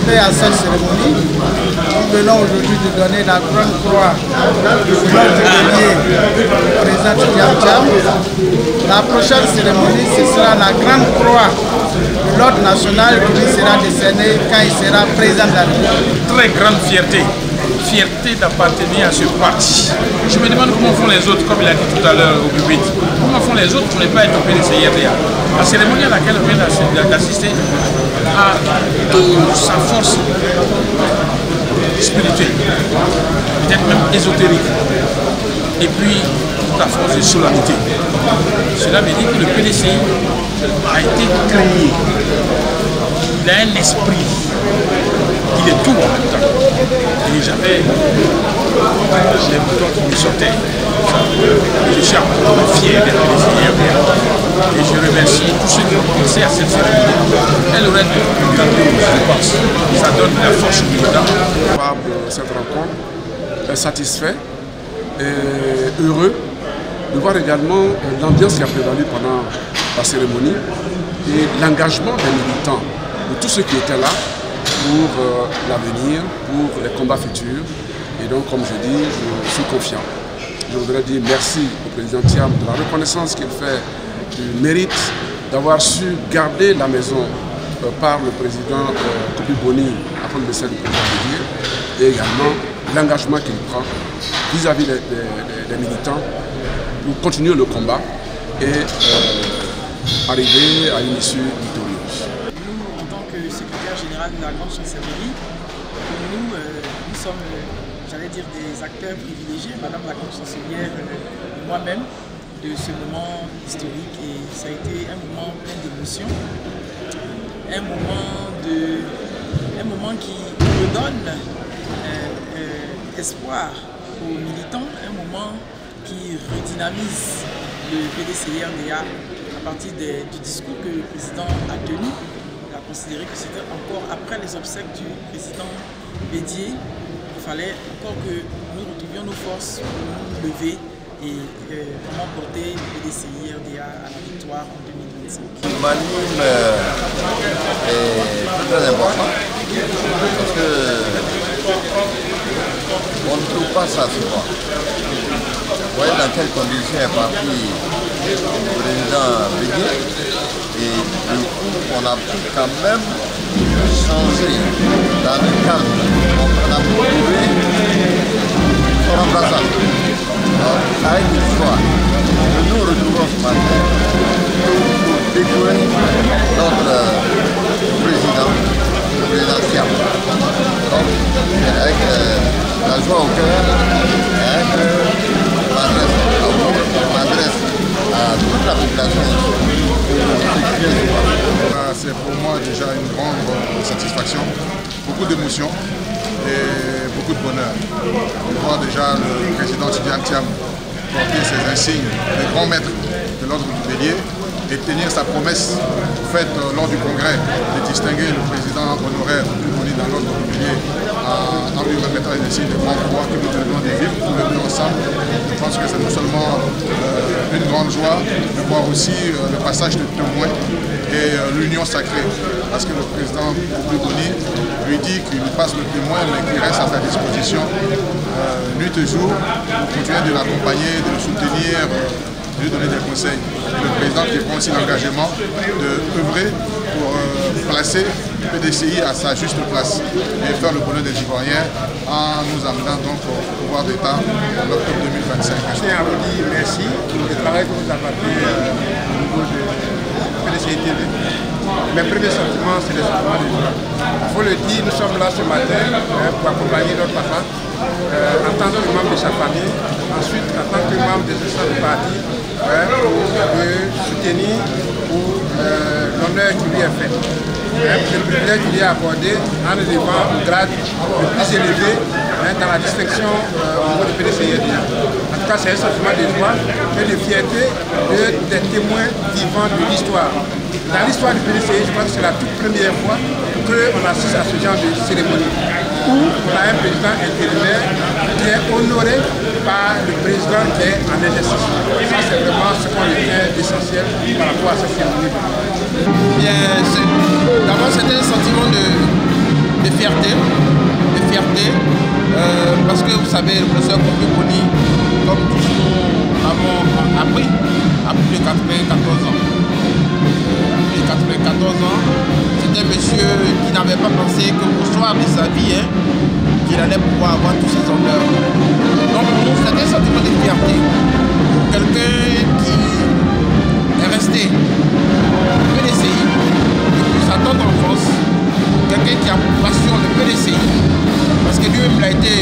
participer à cette cérémonie. Nous venons aujourd'hui de donner la grande croix de l'ordre bélier au président Tidjane Thiam. La prochaine cérémonie, ce sera la grande croix de l'ordre national qui lui sera décernée quand il sera président de la République. Très grande fierté d'appartenir à ce parti. Je me demande comment font les autres, comme il a dit tout à l'heure au public. Comment font les autres pour ne pas être au PDCIRDA. La cérémonie à laquelle on vient d'assister a toute sa force spirituelle, peut-être même ésotérique, et puis toute la force de solennité. Cela veut dire que le PDCI a été créé. Il a un esprit. Il est tout en même temps. Et j'avais les moutons qui me sortaient. Je suis encore fier d'être PDCI. Et je remercie tous ceux qui ont pensé à cette cérémonie. Elle aurait été plus grandiose, je pense. Ça donne de la force au militant. Cette rencontre est satisfait et heureux de voir également l'ambiance qui a prévalu pendant la cérémonie et l'engagement des militants, de tous ceux qui étaient là pour l'avenir, pour les combats futurs. Et donc, comme je dis, je suis confiant. Je voudrais dire merci au président Thiam de la reconnaissance qu'il fait du mérite d'avoir su garder la maison par le président Kofi Boni après le décès du président Bédié, et également l'engagement qu'il prend vis-à-vis des militants pour continuer le combat et arriver à une issue victorieuse. Nous, en tant que secrétaire général de la grande chancellerie, nous sommes, j'allais dire, des acteurs privilégiés, Madame la grande chancelière et moi-même, de ce moment historique, et ça a été un moment plein d'émotions, un moment qui redonne espoir aux militants, un moment qui redynamise le PDCIRDA à partir du discours que le président a tenu. Il a considéré que c'était encore après les obsèques du président Bédié. Il fallait encore que nous retrouvions nos forces pour nous lever et comment porter le PDCIRDA à la victoire en 2025. L'humanisme est très important parce que on ne trouve pas ça souvent. Vous voyez dans quelles conditions est parti le président Bédié, et du coup on a pu quand même changer dans le calme. Donc on a pu trouver son remplaçant. Ça a été une histoire. Nous retrouvons ce matin pour découvrir notre président Thiam. Donc, avec la joie au cœur, avec m'adresse à toute la population. C'est pour moi déjà une grande satisfaction, beaucoup d'émotions et beaucoup de bonheur. Je vois déjà le président Tidjane Thiam porter ses insignes de grand maître de l'ordre du Bélier et tenir sa promesse faite lors du congrès de distinguer le président honoraire du Boni dans l'ordre du Bélier en lui remettant les insignes de grand pouvoir que nous devons des vivres tous les deux ensemble. Je pense que c'est non seulement une grande joie de voir aussi le passage de témoins et l'union sacrée, parce que le président Boni lui dit qu'il passe le témoin mais qu'il reste à sa disposition nuit et jour pour continuer de l'accompagner, de le soutenir, de lui donner des conseils. Et le président qui prend aussi l'engagement d'œuvrer pour placer le PDCI à sa juste place et faire le bonheur des Ivoiriens en nous amenant donc au pouvoir d'État en octobre 2025. Je tiens à vous dire merci pour le travail que vous avez fait au niveau de PDCI TV. Mes premiers sentiments, c'est les sentiments des gens. Il faut le dire, nous sommes là ce matin pour accompagner notre papa en tant que membre de sa famille, ensuite en tant que membre des instances du parti, pour le soutenir pour l'honneur qui lui est fait. Le privilège qui lui est accordé en élevant au grade le plus élevé dans la distinction au niveau du PDCIRDA. En tout cas, c'est un sentiment de joie et de fierté des témoins vivants de l'histoire. Dans l'histoire du PDCI, je crois que c'est la toute première fois qu'on assiste à ce genre de cérémonie, où on a un président intérimaire qui est honoré par le président qui est en exercice. Ça, c'est vraiment ce qu'on retient d'essentiel par rapport à cette cérémonie. Bien, d'abord, c'était un sentiment de de fierté. Parce que vous savez, le professeur Kopi-Boni, comme tous nous avons appris, à plus de 94 ans. Plus de 94 ans, c'était un monsieur qui n'avait pas pensé qu'au soir de sa vie, qu'il allait pouvoir avoir tous ses honneurs. Donc pour nous, c'est un sentiment de fierté. Quelqu'un qui est resté PDCI depuis sa tendre enfance, quelqu'un qui a passion de PDCI, parce que lui-même il a été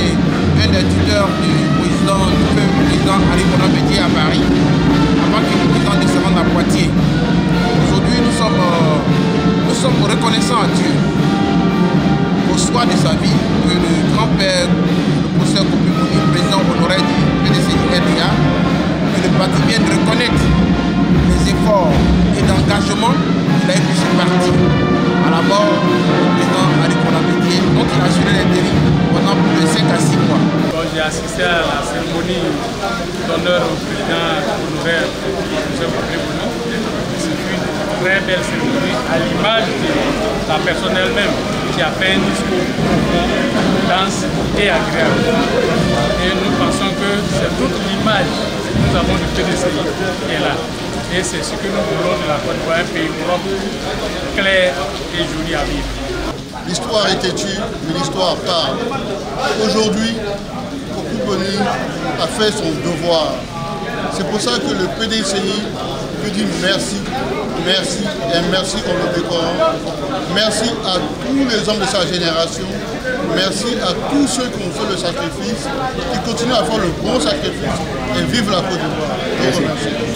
un des tuteurs du président Arikona Bédié à Paris, avant que le président ne se rende à Poitiers. Aujourd'hui, nous sommes reconnaissants à Dieu au soir de sa vie que le grand-père, le professeur Kopi-Boni, président honoraire du PDCI-RDA, que le parti vienne reconnaître les efforts et l'engagement qu'il a eu sur ce parti à la mort du président Arikona Bédié, dont il a assuré l'intérim pendant plus de 5 à 6 mois. J'ai assisté à la cérémonie d'honneur au président honoraire du professeur Kopi-Boni. C'est une très belle cérémonie à l'image de la personne elle-même qui a fait un discours profond, dense et agréable. Et nous pensons que c'est toute l'image que nous avons du PDCI qui est là. Et c'est ce que nous voulons de la Côte d'Ivoire, un pays propre, clair et joli à vivre. L'histoire est têtue, mais l'histoire parle. Aujourd'hui, Kopi-Boni a fait son devoir. C'est pour ça que le PDCI peut dire merci, merci et merci en le décorant. Merci à tous les hommes de sa génération. Merci à tous ceux qui ont fait le sacrifice, qui continuent à faire le bon sacrifice et vivre la Côte d'Ivoire. Je vous remercie.